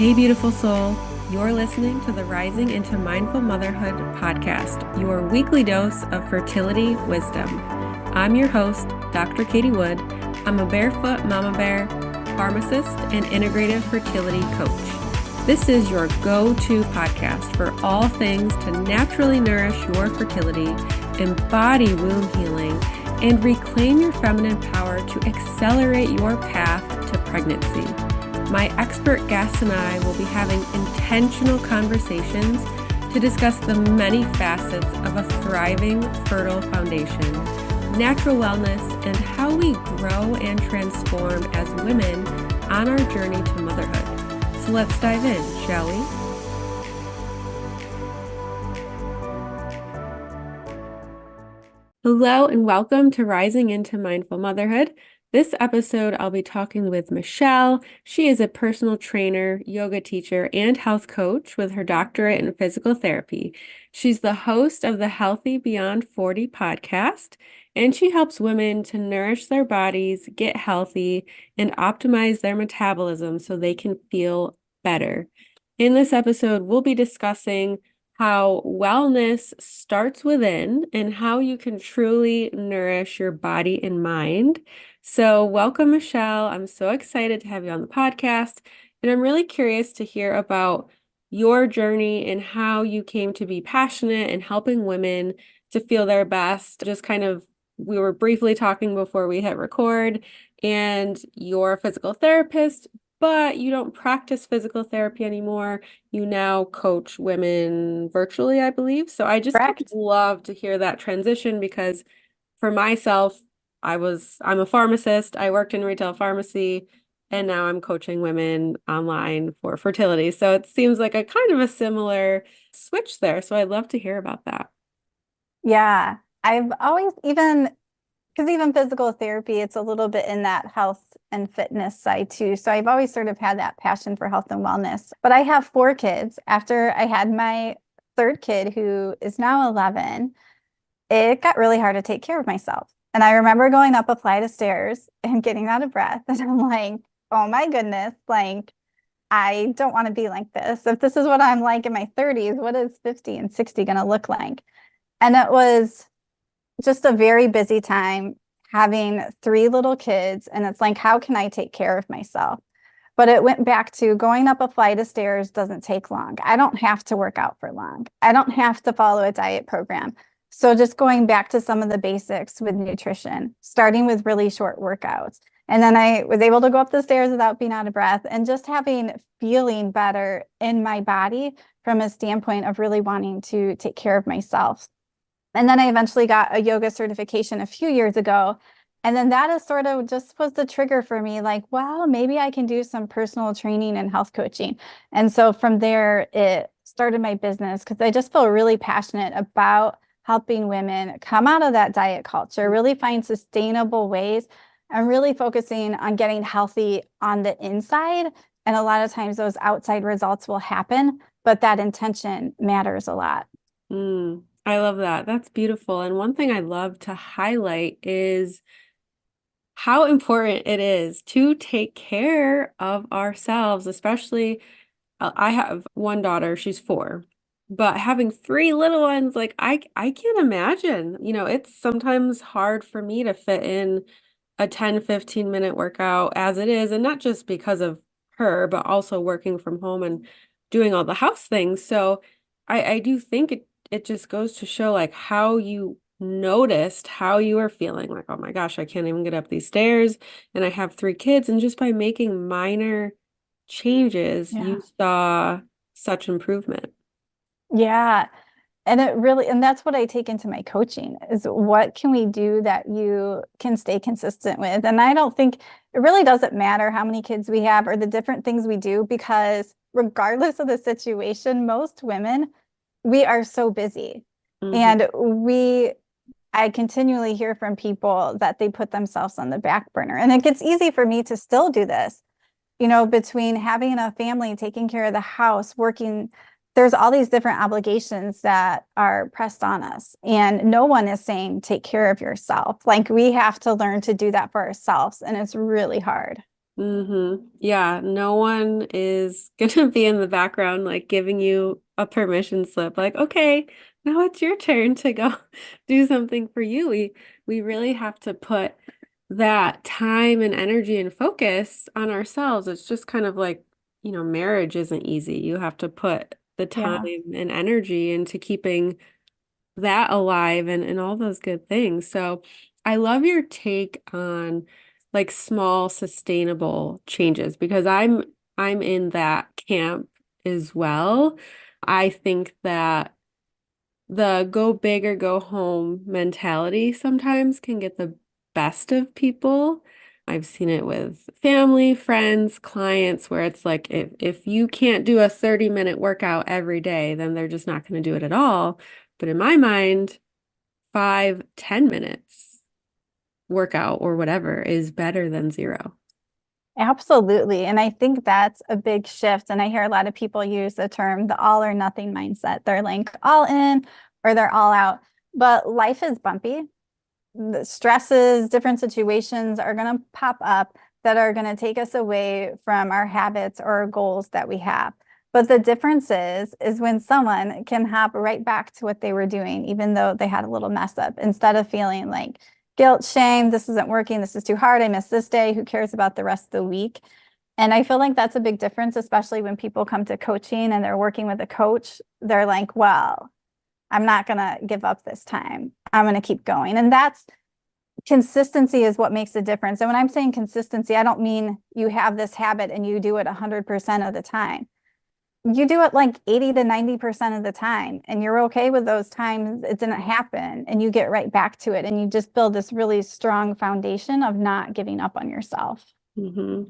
Hey, beautiful soul. You're listening to the Rising into Mindful Motherhood podcast, your weekly dose of fertility wisdom. I'm your host, Dr. Katie Wood. I'm a barefoot mama bear, pharmacist, and integrative fertility coach. This is your go-to podcast for all things to naturally nourish your fertility, embody womb healing, and reclaim your feminine power to accelerate your path to pregnancy. My expert guests and I will be having intentional conversations to discuss the many facets of a thriving, fertile foundation, natural wellness, and how we grow and transform as women on our journey to motherhood. So let's dive in, shall we? Hello and welcome to Rising into Mindful Motherhood. This episode, I'll be talking with Michele. She is a personal trainer, yoga teacher, and health coach with her doctorate in physical therapy. She's the host of the Healthy Beyond 40 podcast, and she helps women to nourish their bodies, get healthy, and optimize their metabolism so they can feel better. In this episode, we'll be discussing how wellness starts within and how you can truly nourish your body and mind. So welcome, Michele. I'm so excited to have you on the podcast, and I'm really curious to hear about your journey and how you came to be passionate in helping women to feel their best. Just kind of, we were briefly talking before we hit record, and you're a physical therapist, but you don't practice physical therapy anymore. You now coach women virtually, I believe. So I just kind of love to hear that transition because for myself, I'm a pharmacist. I worked in retail pharmacy, and now I'm coaching women online for fertility. So it seems like a kind of a similar switch there. So I'd love to hear about that. Yeah, I've always because even physical therapy, it's a little bit in that health and fitness side too. So I've always sort of had that passion for health and wellness. But I have 4 kids. After I had my third kid, who is now 11, it got really hard to take care of myself. And I remember going up a flight of stairs and getting out of breath. And I'm like, oh my goodness, like, I don't want to be like this. If this is what I'm like in my 30s, what is 50 and 60 going to look like? And it was just a very busy time having 3 little kids. And it's like, how can I take care of myself? But it went back to going up a flight of stairs doesn't take long. I don't have to work out for long. I don't have to follow a diet program. So just going back to some of the basics with nutrition, starting with really short workouts. And then I was able to go up the stairs without being out of breath and just feeling better in my body from a standpoint of really wanting to take care of myself. And then I eventually got a yoga certification a few years ago. And then that is sort of just was the trigger for me, like, well, maybe I can do some personal training and health coaching. And so from there, it started my business because I just feel really passionate about helping women come out of that diet culture, really find sustainable ways, and really focusing on getting healthy on the inside. And a lot of times those outside results will happen, but that intention matters a lot. I love that. That's beautiful. And one thing I love to highlight is how important it is to take care of ourselves, especially I have one daughter, she's 4, but having 3 little ones, like I can't imagine, it's sometimes hard for me to fit in a 10-15 minute workout as it is, and not just because of her, but also working from home and doing all the house things. So I do think it just goes to show like how you noticed how you were feeling, like, oh my gosh, I can't even get up these stairs and I have 3 kids. And just by making minor changes, you saw such improvement. Yeah. And that's what I take into my coaching is what can we do that you can stay consistent with? And I don't think it really doesn't matter how many kids we have or the different things we do, because regardless of the situation, most women, we are so busy. And I continually hear from people that they put themselves on the back burner. And it gets easy for me to still do this, between having a family, taking care of the house, working. There's all these different obligations that are pressed on us. And no one is saying, take care of yourself. Like, we have to learn to do that for ourselves. And it's really hard. Yeah, no one is gonna be in the background like giving you a permission slip, like, okay, now it's your turn to go do something for you. We really have to put that time and energy and focus on ourselves. It's just kind of like, marriage isn't easy. You have to put the time Yeah. and energy into keeping that alive and all those good things. So I love your take on like small sustainable changes because I'm in that camp as well. I think that the go big or go home mentality sometimes can get the best of people. I've seen it with family, friends, clients, where it's like if you can't do a 30-minute workout every day, then they're just not going to do it at all. But in my mind, 5, 10 minutes workout or whatever is better than zero. Absolutely. And I think that's a big shift. And I hear a lot of people use the term the all or nothing mindset. They're like all in or they're all out. But life is bumpy. The stresses, different situations are going to pop up that are going to take us away from our habits or our goals that we have. But the difference is when someone can hop right back to what they were doing, even though they had a little mess up, instead of feeling like guilt, shame, this isn't working, this is too hard, I missed this day, who cares about the rest of the week? And I feel like that's a big difference, especially when people come to coaching and they're working with a coach. They're like, well, I'm not going to give up this time. I'm going to keep going. And that's consistency is what makes a difference. And when I'm saying consistency, I don't mean you have this habit and you do it 100% of the time. You do it like 80 to 90% of the time, and you're okay with those times it didn't happen, and you get right back to it. And you just build this really strong foundation of not giving up on yourself. hmm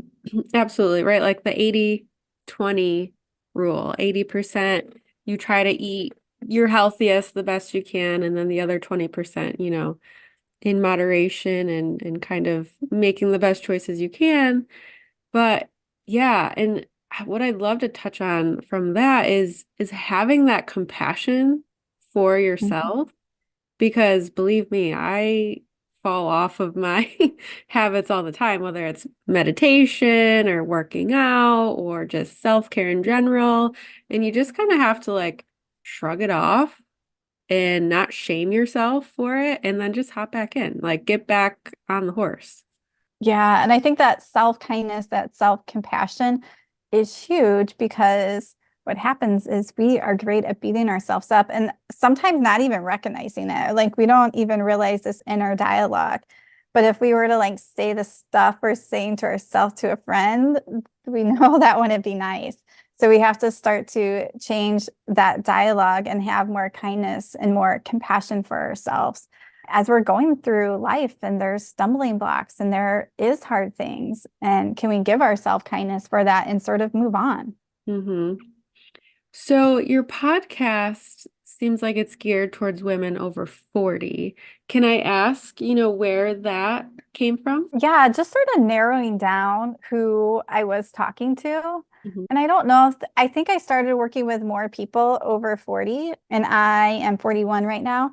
Absolutely, right? Like the 80/20 rule. 80% you try to eat your healthiest the best you can, and then the other 20%, in moderation and kind of making the best choices you can. But yeah, and what I'd love to touch on from that is having that compassion for Mhm. yourself because believe me, I fall off of my habits all the time, whether it's meditation or working out or just self-care in general. And you just kind of have to like shrug it off and not shame yourself for it and then just hop back in, like get back on the horse. Yeah, and I think that self-kindness, that self-compassion is huge because what happens is we are great at beating ourselves up and sometimes not even recognizing it. Like we don't even realize this inner dialogue. But if we were to like say the stuff we're saying to ourselves to a friend, we know that wouldn't be nice. So we have to start to change that dialogue and have more kindness and more compassion for ourselves as we're going through life, and there's stumbling blocks and there is hard things, and can we give ourselves kindness for that and sort of move on? hmm So your podcast seems like it's geared towards women over 40. Can I ask, where that came from? Yeah, just sort of narrowing down who I was talking to. Mhm. And I don't know if I think I started working with more people over 40, and I am 41 right now.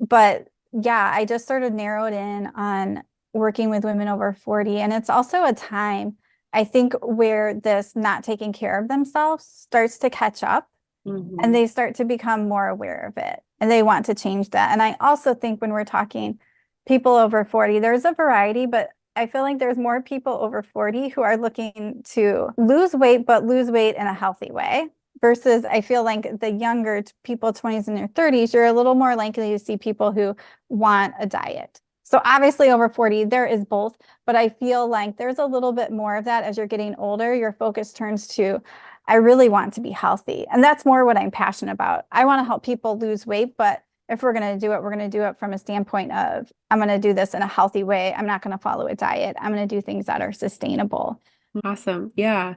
But yeah, I just sort of narrowed in on working with women over 40. And it's also a time, I think, where this not taking care of themselves starts to catch up and Mhm. they start to become more aware of it and they want to change that. And I also think when we're talking people over 40, there's a variety, but I feel like there's more people over 40 who are looking to lose weight, but lose weight in a healthy way. Versus, I feel like the younger people, 20s and their 30s, you're a little more likely to see people who want a diet. So obviously over 40, there is both, but I feel like there's a little bit more of that as you're getting older. Your focus turns to I really want to be healthy. And that's more what I'm passionate about. I want to help people lose weight, but if we're going to do it, we're going to do it from a standpoint of I'm going to do this in a healthy way. I'm not going to follow a diet. I'm going to do things that are sustainable. Awesome. Yeah.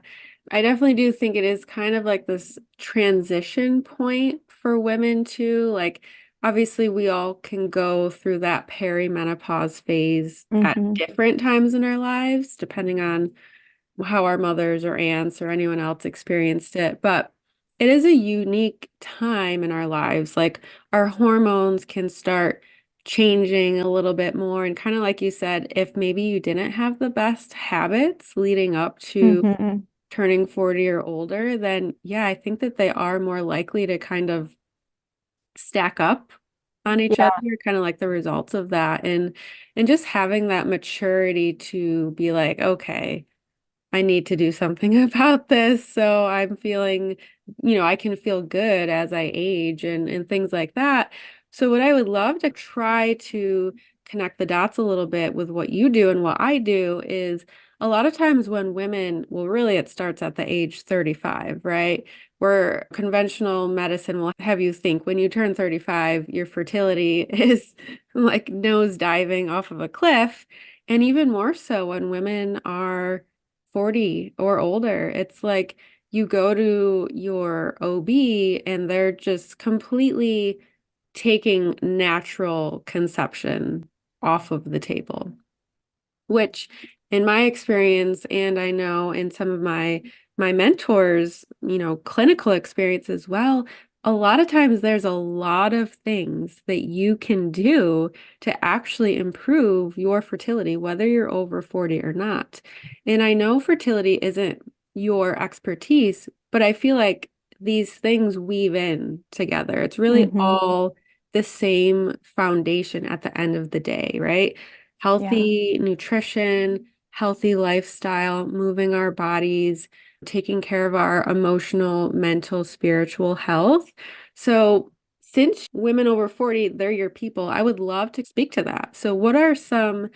I definitely do think it is kind of like this transition point for women too. Like, obviously, we all can go through that perimenopause phase at Hmm. different times in our lives, depending on how our mothers or aunts or anyone else experienced it. But it is a unique time in our lives. Like, our hormones can start changing a little bit more. And kind of like you said, if maybe you didn't have the best habits leading up to Hmm. turning 40 or older, then yeah, I think that they are more likely to kind of stack up on each other, Yeah. kind of like the results of that. And just having that maturity to be like, okay, I need to do something about this. So I'm feeling, I can feel good as I age and things like that. So what I would love to try to connect the dots a little bit with what you do and what I do is a lot of times when women, well, really it starts at the age 35, right? Where conventional medicine will have you think when you turn 35, your fertility is like nose diving off of a cliff. And even more so when women are 40 or older. It's like you go to your OB and they're just completely taking natural conception off of the table, which in my experience, and I know in some of my mentors, clinical experience as well, a lot of times there's a lot of things that you can do to actually improve your fertility, whether you're over 40 or not. And I know fertility isn't your expertise, but I feel like these things weave in together. It's really Hmm. all the same foundation at the end of the day, right? Yeah. Healthy nutrition, healthy lifestyle, moving our bodies, taking care of our emotional, mental, spiritual health. So, since women over 40, they're your people, I would love to speak to that. So, what are some,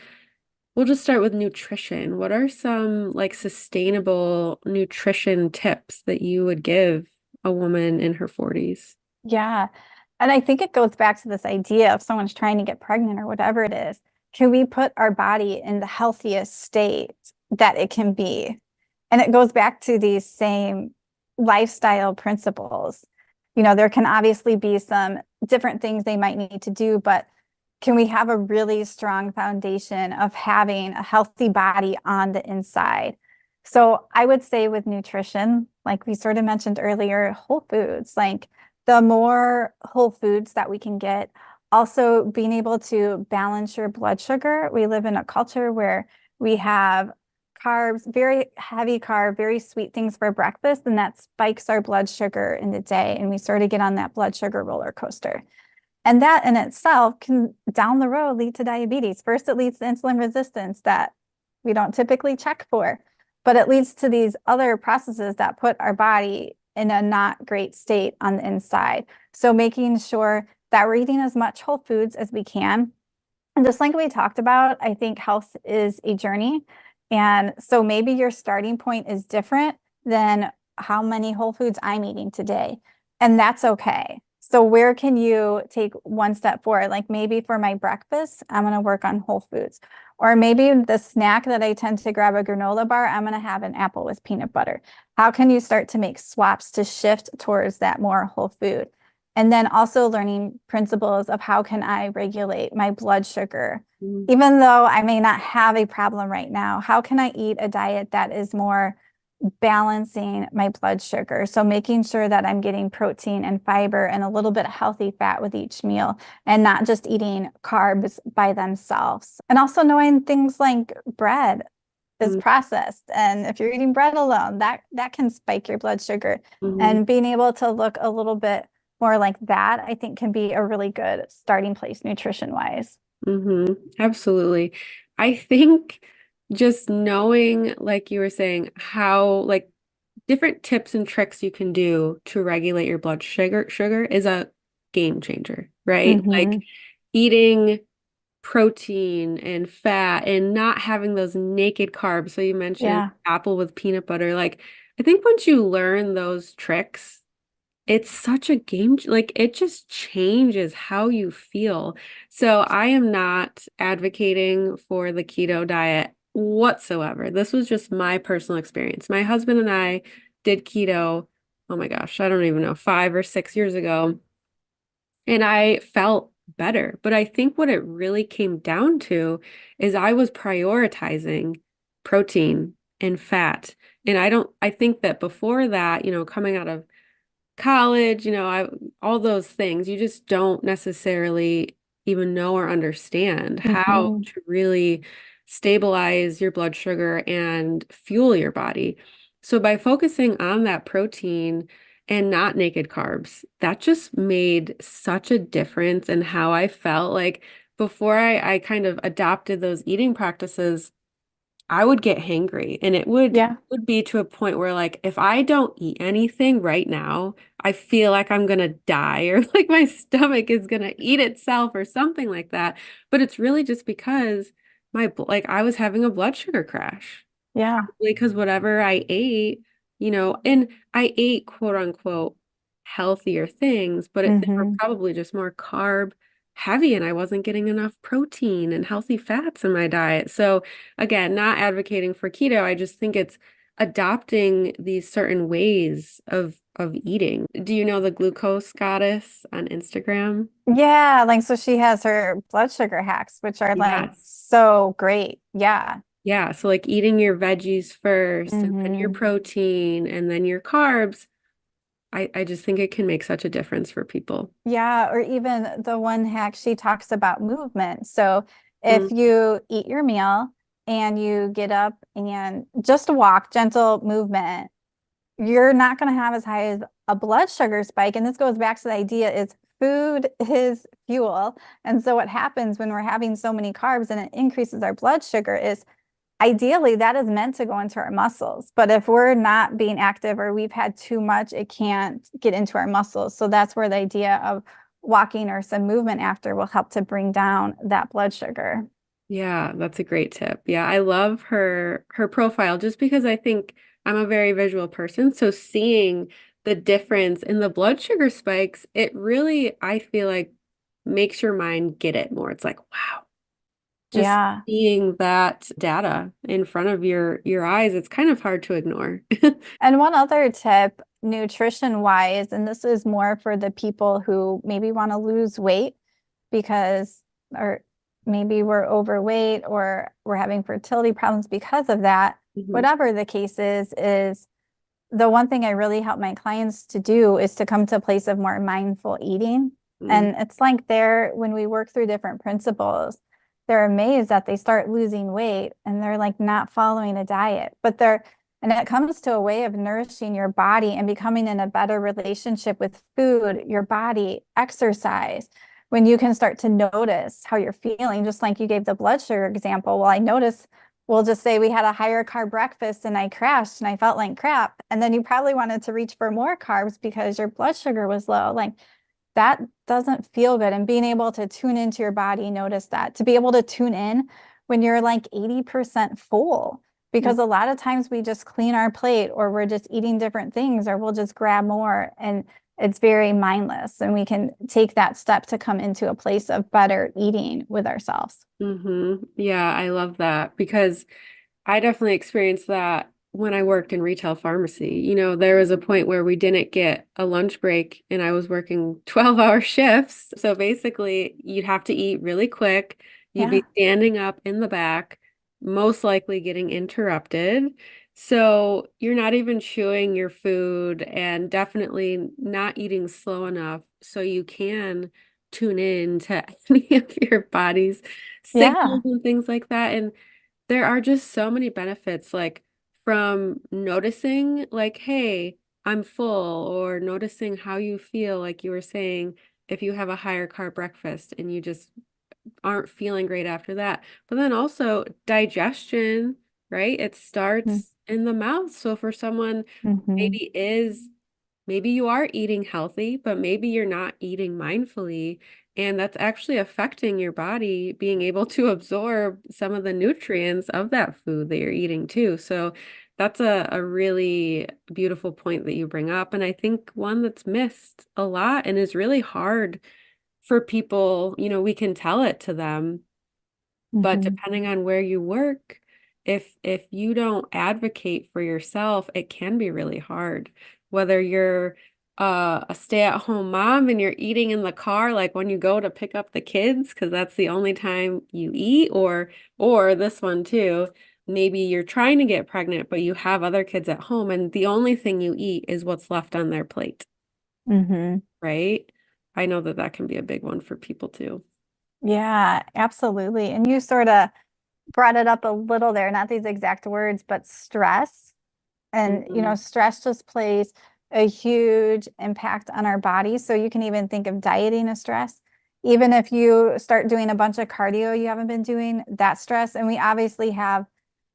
we'll just start with nutrition. What are some like sustainable nutrition tips that you would give a woman in her 40s? Yeah. And I think it goes back to this idea of someone's trying to get pregnant or whatever it is. Can we put our body in the healthiest state that it can be? And it goes back to these same lifestyle principles. There can obviously be some different things they might need to do, but can we have a really strong foundation of having a healthy body on the inside? So I would say with nutrition, like we sort of mentioned earlier, whole foods, like the more whole foods that we can get, also being able to balance your blood sugar. We live in a culture where we have carbs, very heavy carb, very sweet things for breakfast, and that spikes our blood sugar in the day. And we sort of get on that blood sugar roller coaster. And that in itself can down the road lead to diabetes. First, it leads to insulin resistance that we don't typically check for, but it leads to these other processes that put our body in a not great state on the inside. So making sure that we're eating as much whole foods as we can. And just like we talked about, I think health is a journey. And so maybe your starting point is different than how many whole foods I'm eating today. And that's okay. So where can you take one step forward? Like maybe for my breakfast, I'm going to work on whole foods. Or maybe the snack that I tend to grab a granola bar, I'm going to have an apple with peanut butter. How can you start to make swaps to shift towards that more whole food? And then also learning principles of how can I regulate my blood sugar? Mm. Even though I may not have a problem right now, how can I eat a diet that is more balancing my blood sugar? So making sure that I'm getting protein and fiber and a little bit of healthy fat with each meal and not just eating carbs by themselves. And also knowing things like bread is Mm. processed. And if you're eating bread alone, that can spike your blood sugar. Mhm. And being able to look a little bit more like that, I think can be a really good starting place nutrition wise. Absolutely. I think just knowing, like you were saying, how like different tips and tricks you can do to regulate your blood sugar is a game changer, right? Like Hmm. eating protein and fat and not having those naked carbs. So you mentioned Yeah. apple with peanut butter. Like I think once you learn those tricks, it's such a like it just changes how you feel. So I am not advocating for the keto diet whatsoever. This was just my personal experience. My husband and I did keto, oh my gosh, I don't even know, 5 or 6 years ago, and I felt better. But I think what it really came down to is I was prioritizing protein and fat. And I think that before that, coming out of college, all those things, you just don't necessarily even know or understand how Hmm. to really stabilize your blood sugar and fuel your body. So by focusing on that protein and not naked carbs, that just made such a difference in how I felt. Like before I kind of adopted those eating practices, I would get hangry, and it Yeah. would be to a point where like if I don't eat anything right now, I feel like I'm gonna die or like my stomach is gonna eat itself or something like that. But it's really just because like I was having a blood sugar crash Yeah. because whatever I ate, and I ate quote unquote healthier things, but they were Hmm. probably just more carb heavy and I wasn't getting enough protein and healthy fats in my diet. So again, not advocating for keto. I just think it's adopting these certain ways of eating. Do you know the glucose goddess on Instagram? Yeah, like so she has her blood sugar hacks, which are like Yes. so great. Yeah. Yeah, so like eating your veggies first and then your Hmm. protein and then your carbs. I just think it can make such a difference for people. Yeah, or even the one hack she talks about movement. So if Mm, you eat your meal and you get up and just a walk, gentle movement, you're not going to have as high as a blood sugar spike. And this goes back to the idea is food is fuel. And so what happens when we're having so many carbs and it increases our blood sugar is ideally that is meant to go into our muscles. But if we're not being active or we've had too much, it can't get into our muscles. So that's where the idea of walking or some movement after will help to bring down that blood sugar. yeah, that's a great tip. Yeah, I love her profile just because I think I'm a very visual person. So seeing the difference in the blood sugar spikes, it really, I feel like makes your mind get it more. It's like, wow, just Yeah. seeing that data in front of your eyes, it's kind of hard to ignore. And one other tip, nutrition wise, and this is more for the people who maybe want to lose weight because, or maybe we're overweight or we're having fertility problems because of that. Mhm. Whatever the case is the one thing I really help my clients to do is to come to a place of more mindful eating. Mm, And it's like they're, when we work through different principles, they're amazed that they start losing weight and they're like not following a diet, but they're, and it comes to a way of nourishing your body and becoming in a better relationship with food, your body, exercise. When you can start to notice how you're feeling, just like you gave the blood sugar example. Well, I notice we'll just say we had a higher carb breakfast and I crashed and I felt like crap. And then you probably wanted to reach for more carbs because your blood sugar was low. Like that doesn't feel good. And being able to tune into your body, notice that to be able to tune in when you're like 80% full. mm, Because a lot of times we just clean our plate or we're just eating different things or we'll just grab more and it's very mindless. And we can take that step to come into a place of better eating with ourselves. Yeah, I love that because I definitely experienced that when I worked in retail pharmacy. There was a point where we didn't get a lunch break and I was working 12-hour shifts. So basically, you'd have to eat really quick. You'd Yeah. be standing up in the back, most likely getting interrupted. So you're not even chewing your food and definitely not eating slow enough so you can tune in to any of your body's Yeah. signals and things like that. And there are just so many benefits, like from noticing, like, hey, I'm full, or noticing how you feel, like you were saying, if you have a higher carb breakfast and you just aren't feeling great after that. But then also digestion, right? It starts in the mouth. So for someone Mm-hmm. maybe is maybe you are eating healthy, but maybe you're not eating mindfully. And that's actually affecting your body being able to absorb some of the nutrients of that food that you're eating too. So that's a really beautiful point that you bring up. And I think one that's missed a lot and is really hard for people, we can tell it to them, but Mm-hmm. depending on where you work, if you don't advocate for yourself, it can be really hard. Whether you're a stay-at-home mom and you're eating in the car, like when you go to pick up the kids, because that's the only time you eat, or this one too, maybe you're trying to get pregnant, but you have other kids at home, and the only thing you eat is what's left on their plate, Mm-hmm. right? I know that that can be a big one for people too. Yeah, absolutely. And you sort of brought it up a little there, not these exact words, but stress. And, Mhm. stress just plays a huge impact on our body. So you can even think of dieting as stress. Even if you start doing a bunch of cardio you haven't been doing, that's stress. And we obviously have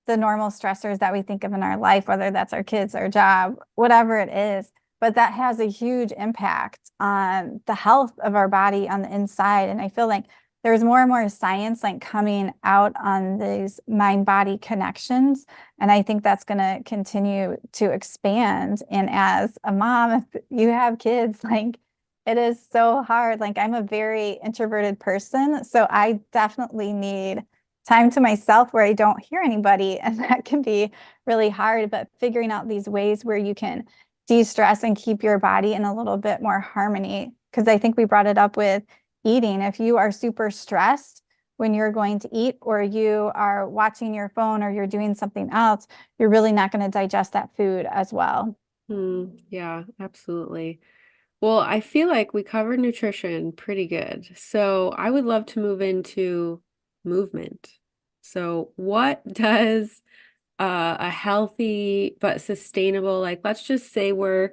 the normal stressors that we think of in our life, whether that's our kids, our job, whatever it is. But that has a huge impact on the health of our body on the inside. And I feel like there's more and more science like coming out on these mind body connections. And I think that's going to continue to expand. And as a mom, if you have kids, like it is so hard. Like I'm a very introverted person. So I definitely need time to myself where I don't hear anybody. And that can be really hard. But figuring out these ways where you can de-stress and keep your body in a little bit more harmony. Because I think we brought it up with eating. If you are super stressed when you're going to eat, or you are watching your phone, or you're doing something else, you're really not going to digest that food as well. Yeah, absolutely. Well, I feel like we covered nutrition pretty good. So I would love to move into movement. So what does a healthy but sustainable, like let's just say we're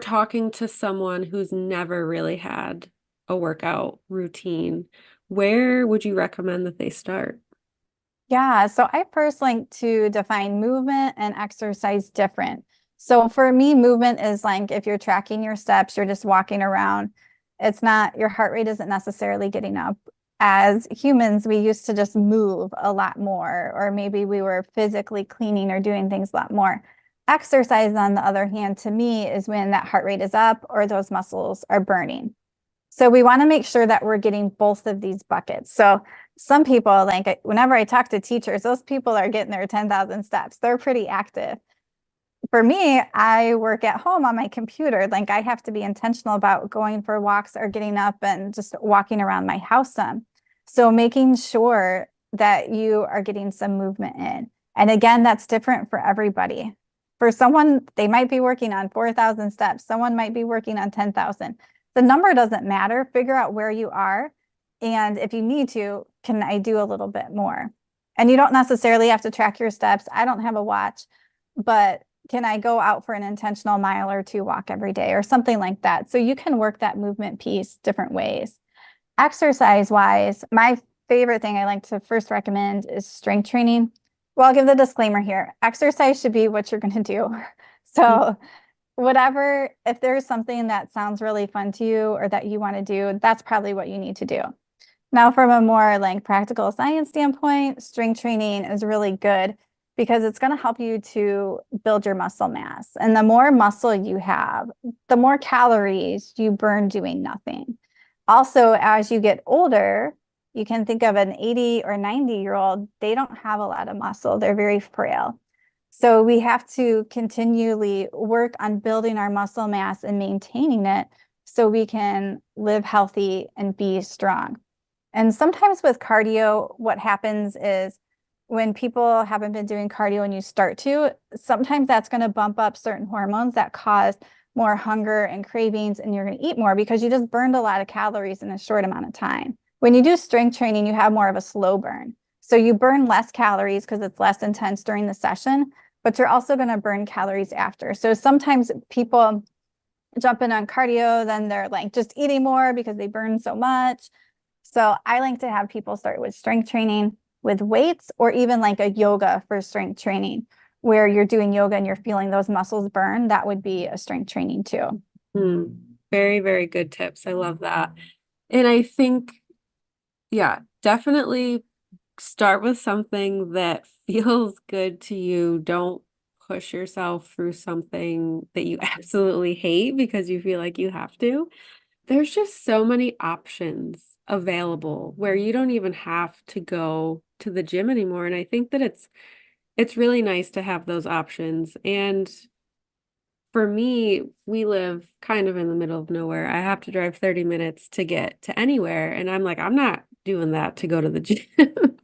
talking to someone who's never really had a workout routine. Where would you recommend that they start? Yeah, so I first like to define movement and exercise different. So for me, movement is like if you're tracking your steps, you're just walking around. It's not, your heart rate isn't necessarily getting up. As humans, we used to just move a lot more, or maybe we were physically cleaning or doing things a lot more. Exercise, on the other hand, to me, is when that heart rate is up or those muscles are burning. So we want to make sure that we're getting both of these buckets. So some people, like whenever I talk to teachers, those people are getting their 10,000 steps. They're pretty active. For me, I work at home on my computer. Like I have to be intentional about going for walks or getting up and just walking around my house some. So making sure that you are getting some movement in. And again, that's different for everybody. For someone, they might be working on 4,000 steps. Someone might be working on 10,000. The number doesn't matter. Figure out where you are. And if you need to, can I do a little bit more? And you don't necessarily have to track your steps. I don't have a watch, but can I go out for an intentional mile or two walk every day or something like that? So you can work that movement piece different ways. Exercise wise, my favorite thing I like to first recommend is strength training. Well, I'll give the disclaimer here. Exercise should be what you're going to do. So whatever, if there's something that sounds really fun to you or that you want to do, that's probably what you need to do. Now, from a more like practical science standpoint, strength training is really good because it's going to help you to build your muscle mass. And the more muscle you have, the more calories you burn doing nothing. Also, as you get older, you can think of an 80 or 90-year-old, they don't have a lot of muscle, they're very frail. So we have to continually work on building our muscle mass and maintaining it so we can live healthy and be strong. And sometimes with cardio, what happens is when people haven't been doing cardio and you start to, sometimes that's going to bump up certain hormones that cause more hunger and cravings, and you're going to eat more because you just burned a lot of calories in a short amount of time. When you do strength training, you have more of a slow burn. So you burn less calories because it's less intense during the session, but you're also going to burn calories after. So sometimes people jump in on cardio, then they're like just eating more because they burn so much. So I like to have people start with strength training with weights, or even like a yoga for strength training, where you're doing yoga and you're feeling those muscles burn. That would be a strength training too. Hmm. Very, very good tips. I love that. And I think, yeah, definitely start with something that feels good to you. Don't push yourself through something that you absolutely hate because you feel like you have to. There's just so many options available where you don't even have to go to the gym anymore. And I think that it's really nice to have those options. And for me, we live kind of in the middle of nowhere. I have to drive 30 minutes to get to anywhere. And I'm like, I'm not doing that to go to the gym.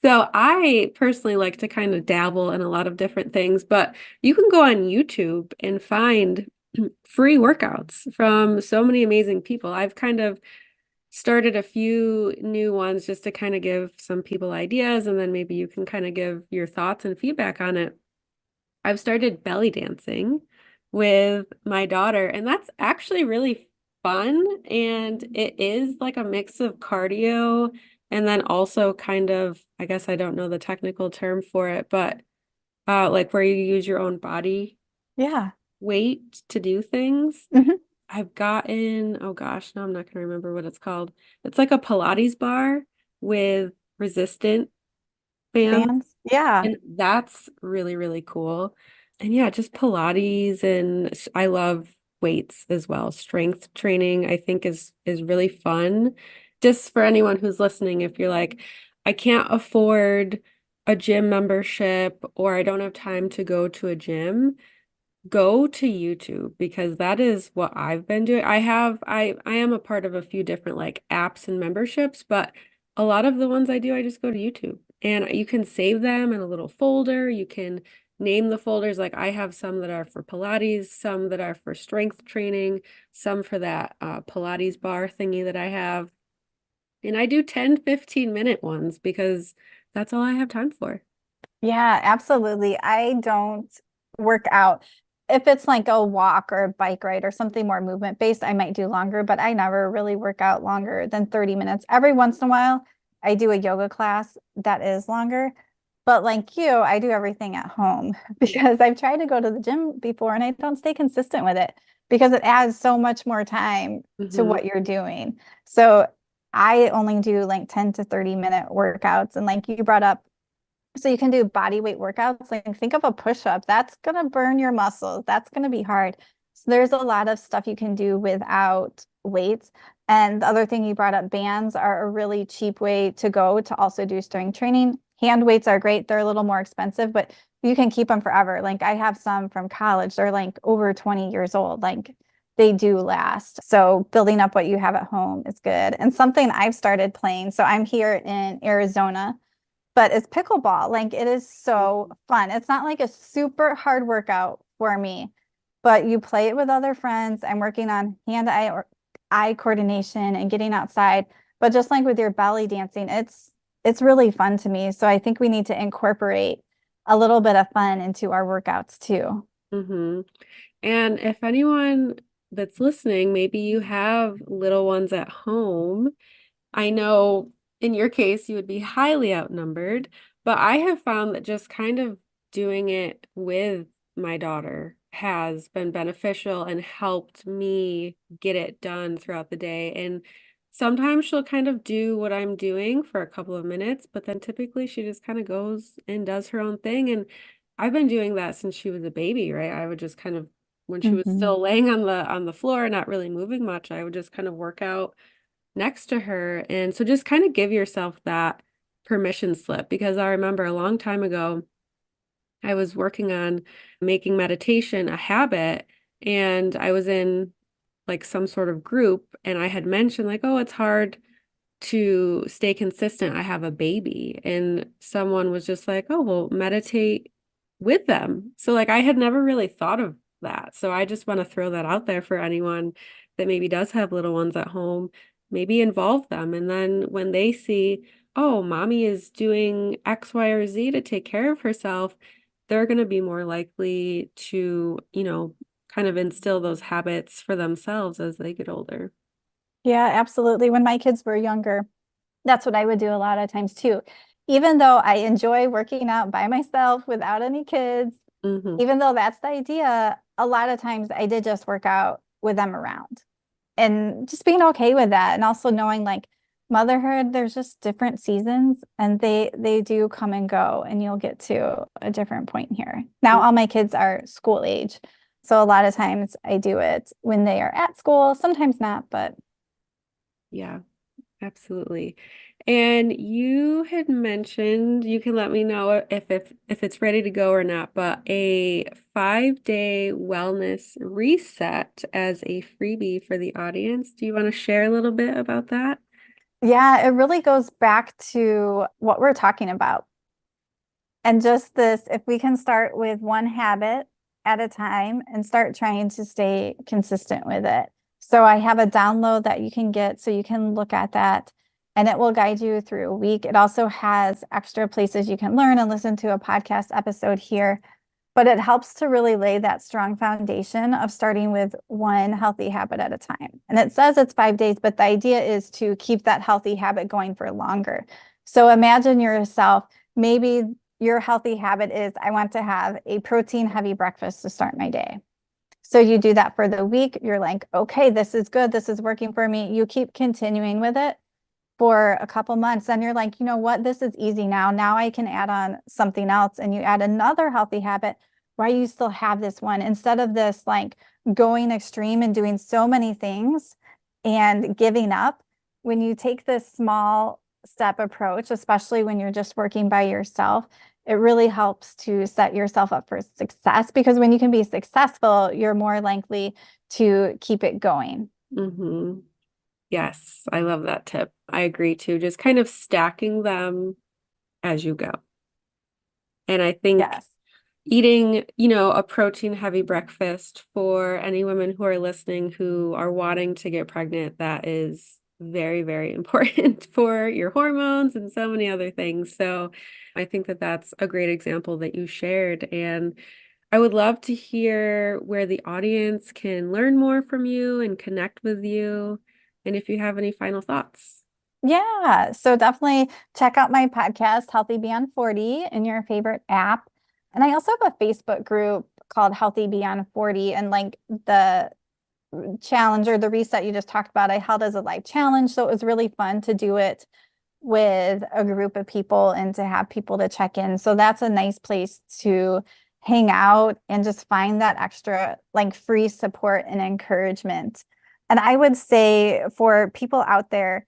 So I personally like to kind of dabble in a lot of different things, but you can go on YouTube and find free workouts from so many amazing people. I've kind of started a few new ones just to kind of give some people ideas, and then maybe you can kind of give your thoughts and feedback on it. I've started belly dancing with my daughter, and that's actually really fun. And it is like a mix of cardio and then also kind of, I guess I don't know the technical term for it, but like where you use your own body Yeah. weight to do things. Hmm. I've gotten, oh gosh, now I'm not going to remember what it's called. It's like a Pilates bar with resistant bands, Bands. Yeah. and that's really, really cool. And yeah, just Pilates, and I love weights as well. Strength training, I think is really fun. Just for anyone who's listening, if you're like, I can't afford a gym membership or I don't have time to go to a gym, go to YouTube because that is what I've been doing. I am a part of a few different like apps and memberships, but a lot of the ones I do, I just go to YouTube and you can save them in a little folder. You can name the folders. Like I have some that are for Pilates, some that are for strength training, some for that Pilates bar thingy that I have. And I do 10-15 minute ones because that's all I have time for. Yeah, absolutely. I don't work out. If it's like a walk or a bike ride or something more movement based, I might do longer, but I never really work out longer than 30 minutes. Every once in a while, I do a yoga class that is longer. But like you, I do everything at home because I've tried to go to the gym before and I don't stay consistent with it because it adds so much more time to Hmm. what you're doing. So I only do like 10 to 30-minute workouts. And like you brought up, so you can do body weight workouts. Like think of a push-up. That's gonna burn your muscles. That's gonna be hard. So there's a lot of stuff you can do without weights. And the other thing you brought up, bands are a really cheap way to go to also do strength training. Hand weights are great. They're a little more expensive, but you can keep them forever. Like I have some from college. They're like over 20 years old. Like they do last. So building up what you have at home is good. And something I've started playing. So I'm here in Arizona, but it's pickleball. Like it is so fun. It's not like a super hard workout for me, but you play it with other friends. I'm working on hand-eye or eye coordination and getting outside. But just like with your belly dancing, it's really fun to me. So I think we need to incorporate a little bit of fun into our workouts too. Hmm. And if anyone that's listening, maybe you have little ones at home. I know in your case, you would be highly outnumbered, but I have found that just kind of doing it with my daughter has been beneficial and helped me get it done throughout the day. And sometimes she'll kind of do what I'm doing for a couple of minutes, but then typically she just kind of goes and does her own thing. And I've been doing that since she was a baby, right? I would just kind of when she was Mhm. still laying on the floor, not really moving much, I would just kind of work out next to her. And so just kind of give yourself that permission slip because I remember a long time ago, I was working on making meditation a habit, and I was in like some sort of group, and I had mentioned like, oh, it's hard to stay consistent. I have a baby. And someone was just like, oh, well, meditate with them. So, like, I had never really thought of that. So, I just want to throw that out there for anyone that maybe does have little ones at home, maybe involve them. And then when they see, oh, mommy is doing X, Y, or Z to take care of herself, they're going to be more likely to, kind of instill those habits for themselves as they get older. Yeah, absolutely. When my kids were younger, that's what I would do a lot of times too. Even though I enjoy working out by myself without any kids, Hmm. even though that's the idea, a lot of times I did just work out with them around and just being okay with that. And also knowing like motherhood, there's just different seasons and they do come and go and you'll get to a different point here. Now all my kids are school age. So a lot of times I do it when they are at school, sometimes not, but Yeah. Absolutely. And you had mentioned, you can let me know if it's ready to go or not, but a 5-day wellness reset as a freebie for the audience. Do you want to share a little bit about that? yeah, it really goes back to what we're talking about. And just this, if we can start with one habit at a time and start trying to stay consistent with it. So I have a download that you can get so you can look at that and it will guide you through a week. It also has extra places you can learn and listen to a podcast episode here, but it helps to really lay that strong foundation of starting with one healthy habit at a time. And it says it's 5 days, but the idea is to keep that healthy habit going for longer. So imagine yourself, maybe your healthy habit is, I want to have a protein heavy breakfast to start my day. So you do that for the week. You're like, okay, this is good. This is working for me. You keep continuing with it for a couple months. Then you're like, you know what? This is easy now. Now I can add on something else. And you add another healthy habit while you still have this one, instead of this like going extreme and doing so many things and giving up. When you take this small step approach, especially when you're just working by yourself, it really helps to set yourself up for success, because when you can be successful, you're more likely to keep it going. Mm-hmm. Yes, I love that tip. I agree too. Just kind of stacking them as you go. And I think Yes. eating, a protein heavy breakfast for any women who are listening who are wanting to get pregnant, that is very, very important for your hormones and so many other things. So I think that that's a great example that you shared. And I would love to hear where the audience can learn more from you and connect with you. And if you have any final thoughts. Yeah. So definitely check out my podcast, Healthy Beyond 40, in your favorite app. And I also have a Facebook group called Healthy Beyond 40. And like the challenge or the reset you just talked about, I held as a live challenge. So it was really fun to do it with a group of people and to have people to check in. So that's a nice place to hang out and just find that extra like free support and encouragement. And I would say for people out there,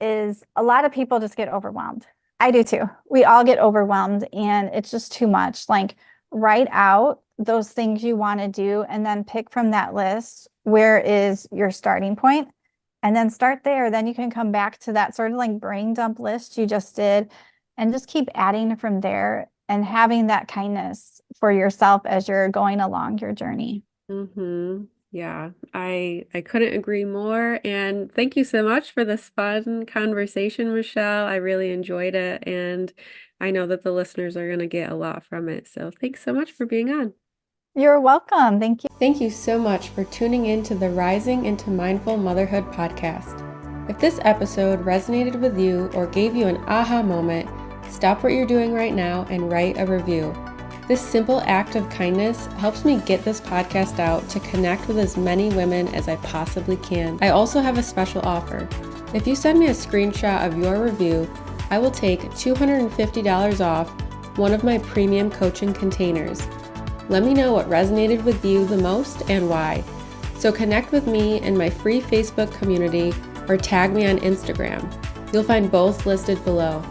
is a lot of people just get overwhelmed. I do too. We all get overwhelmed and it's just too much. Like write out those things you want to do and then pick from that list where is your starting point, and then start there. Then you can come back to that sort of like brain dump list you just did and just keep adding from there and having that kindness for yourself as you're going along your journey. Mm-hmm. Yeah, I couldn't agree more. And thank you so much for this fun conversation, Michele. I really enjoyed it, and I know that the listeners are going to get a lot from it. So thanks so much for being on. You're welcome. Thank you. Thank you so much for tuning in to the Rising into Mindful Motherhood podcast. If this episode resonated with you or gave you an aha moment, stop what you're doing right now and write a review. This simple act of kindness helps me get this podcast out to connect with as many women as I possibly can. I also have a special offer. If you send me a screenshot of your review, I will take $250 off one of my premium coaching containers. Let me know what resonated with you the most and why. So connect with me in my free Facebook community or tag me on Instagram. You'll find both listed below.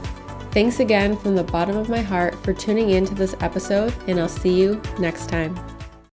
Thanks again from the bottom of my heart for tuning in to this episode, and I'll see you next time.